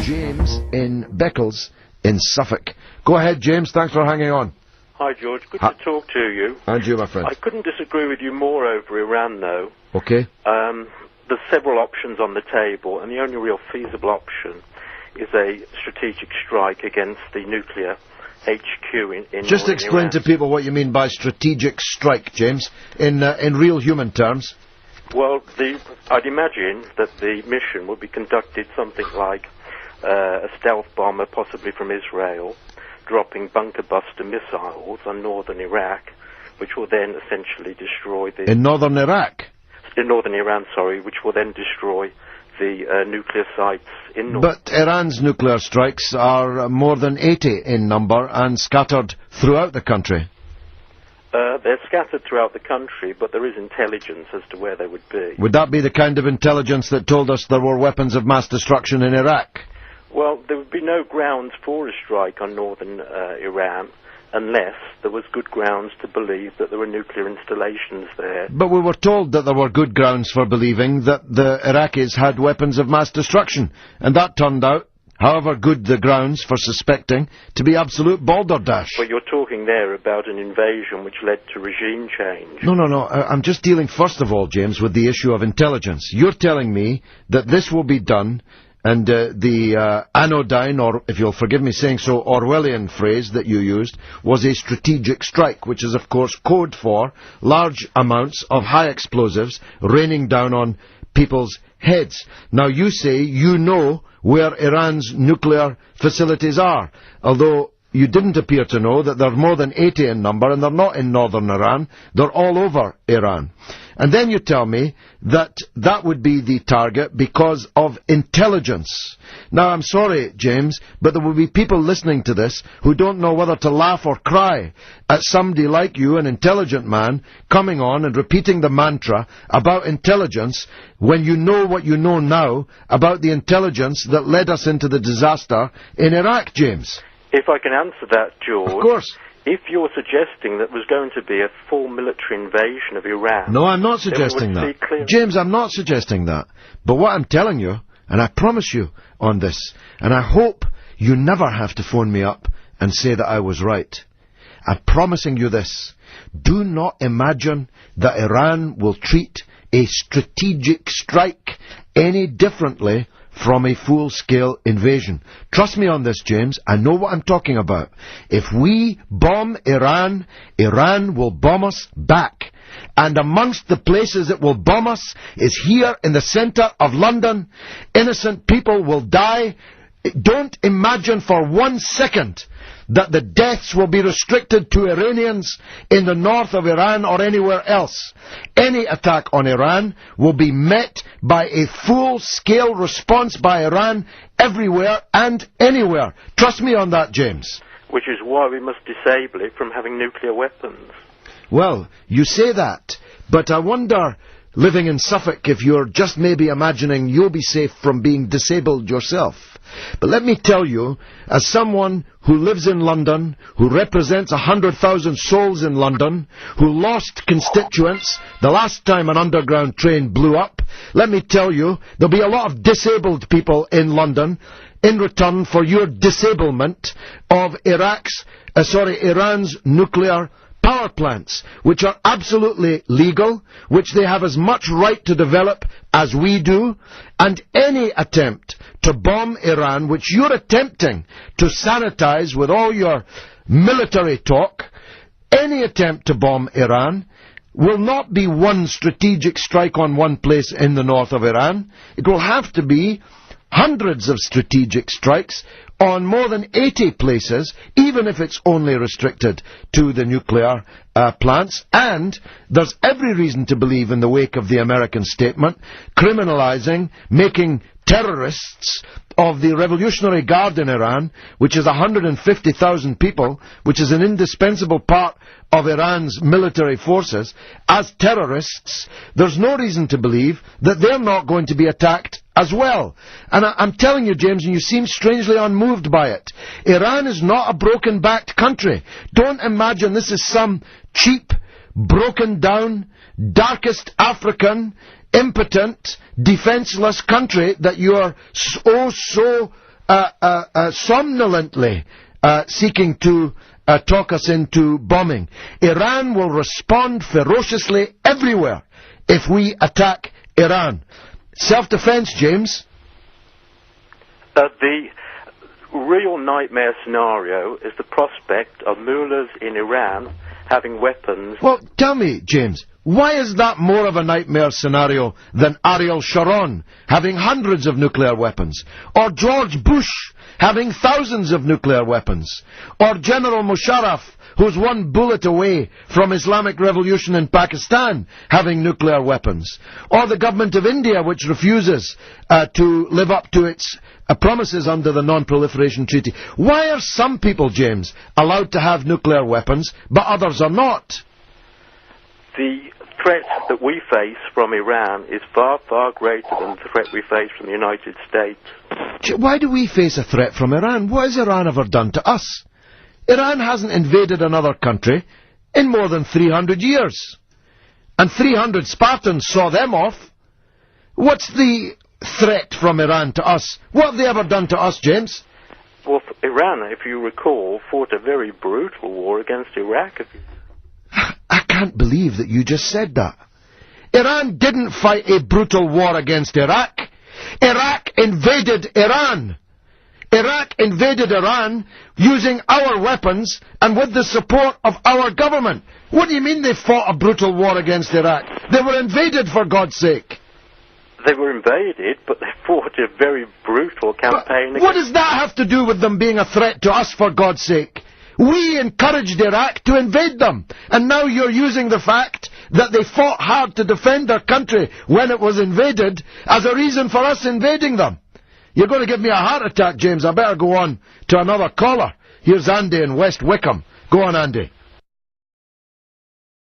James in Beccles in Suffolk. Go ahead, James. Thanks for hanging on. Hi, George. Good to talk to you. And you, my friend. I couldn't disagree with you more over Iran, though. Okay. There's several options on the table, and the only real feasible option is a strategic strike against the nuclear HQ in Just explain Iran. to people what you mean by strategic strike, James, in real human terms. Well, I'd imagine that the mission would be conducted something like a stealth bomber, possibly from Israel, dropping bunker buster missiles on northern Iraq, which will then essentially destroy the... In northern Iraq? In northern Iran, sorry, which will then destroy the nuclear sites in north. But Iran's nuclear strikes are more than 80 in number and scattered throughout the country. They're scattered throughout the country, but there is intelligence as to where they would be. Would that be the kind of intelligence that told us there were weapons of mass destruction in Iraq? Well, there would be no grounds for a strike on northern Iran unless there was good grounds to believe that there were nuclear installations there. But we were told that there were good grounds for believing that the Iraqis had weapons of mass destruction, and that turned out, however good the grounds for suspecting, to be absolute balderdash. But you're talking there about an invasion which led to regime change. No. I'm just dealing, first of all, James, with the issue of intelligence. You're telling me that this will be done, and the anodyne, or if you'll forgive me saying so, Orwellian phrase that you used, was a strategic strike, which is, of course, code for large amounts of high explosives raining down on people's heads. Now, you say you know where Iran's nuclear facilities are, although you didn't appear to know that they're more than 80 in number, and they're not in northern Iran, they're all over Iran. And then you tell me that that would be the target because of intelligence. Now, I'm sorry, James, but there will be people listening to this who don't know whether to laugh or cry at somebody like you, an intelligent man, coming on and repeating the mantra about intelligence when you know what you know now about the intelligence that led us into the disaster in Iraq, James. If I can answer that, George. Of course. If you're suggesting that there's going to be a full military invasion of Iran... No, I'm not suggesting that. James, I'm not suggesting that. But what I'm telling you, and I promise you on this, and I hope you never have to phone me up and say that I was right. I'm promising you this. Do not imagine that Iran will treat a strategic strike any differently from a full-scale invasion. Trust me on this, James. I know what I'm talking about. If we bomb Iran, Iran will bomb us back. And amongst the places it will bomb us is here in the centre of London. Innocent people will die. Don't imagine for 1 second that the deaths will be restricted to Iranians in the north of Iran or anywhere else. Any attack on Iran will be met by a full-scale response by Iran everywhere and anywhere. Trust me on that, James. Which is why we must disable it from having nuclear weapons. Well, you say that, but I wonder, living in Suffolk, if you're just maybe imagining you'll be safe from being disabled yourself. But let me tell you, as someone who lives in London, who represents 100,000 souls in London, who lost constituents the last time an underground train blew up, let me tell you, there'll be a lot of disabled people in London in return for your disablement of Iran's nuclear power plants, which are absolutely legal, which they have as much right to develop as we do, and any attempt to bomb Iran, which you're attempting to sanitize with all your military talk, any attempt to bomb Iran will not be one strategic strike on one place in the north of Iran. It will have to be hundreds of strategic strikes on more than 80 places, even if it's only restricted to the nuclear plants. And there's every reason to believe, in the wake of the American statement, criminalizing, making terrorists of the Revolutionary Guard in Iran, which is 150,000 people, which is an indispensable part of Iran's military forces, as terrorists. There's no reason to believe that they're not going to be attacked as well. And I'm telling you, James, and you seem strangely unmoved by it, Iran is not a broken-backed country. Don't imagine this is some cheap broken down, darkest African, impotent, defenseless country that you are so somnolently seeking to talk us into bombing. Iran will respond ferociously everywhere if we attack Iran. Self-defense, James? The real nightmare scenario is the prospect of mullahs in Iran having weapons. Well, tell me, James, why is that more of a nightmare scenario than Ariel Sharon having hundreds of nuclear weapons? Or George Bush having thousands of nuclear weapons? Or General Musharraf, who's one bullet away from Islamic revolution in Pakistan, having nuclear weapons? Or the government of India, which refuses to live up to its promises under the Non-Proliferation Treaty? Why are some people, James, allowed to have nuclear weapons, but others are not? The threat that we face from Iran is far, far greater than the threat we face from the United States. Why do we face a threat from Iran? What has Iran ever done to us? Iran hasn't invaded another country in more than 300 years. And 300 Spartans saw them off. What's the threat from Iran to us? What have they ever done to us, James? Well, Iran, if you recall, fought a very brutal war against Iraq. I can't believe that you just said that. Iran didn't fight a brutal war against Iraq. Iraq invaded Iran. Iraq invaded Iran using our weapons and with the support of our government. What do you mean they fought a brutal war against Iraq? They were invaded, for God's sake. They were invaded, but they fought a very brutal campaign. But what does that have to do with them being a threat to us, for God's sake? We encouraged Iraq to invade them, and now you're using the fact that they fought hard to defend their country when it was invaded as a reason for us invading them. You're going to give me a heart attack, James. I better go on to another caller. Here's Andy in West Wickham. Go on, Andy.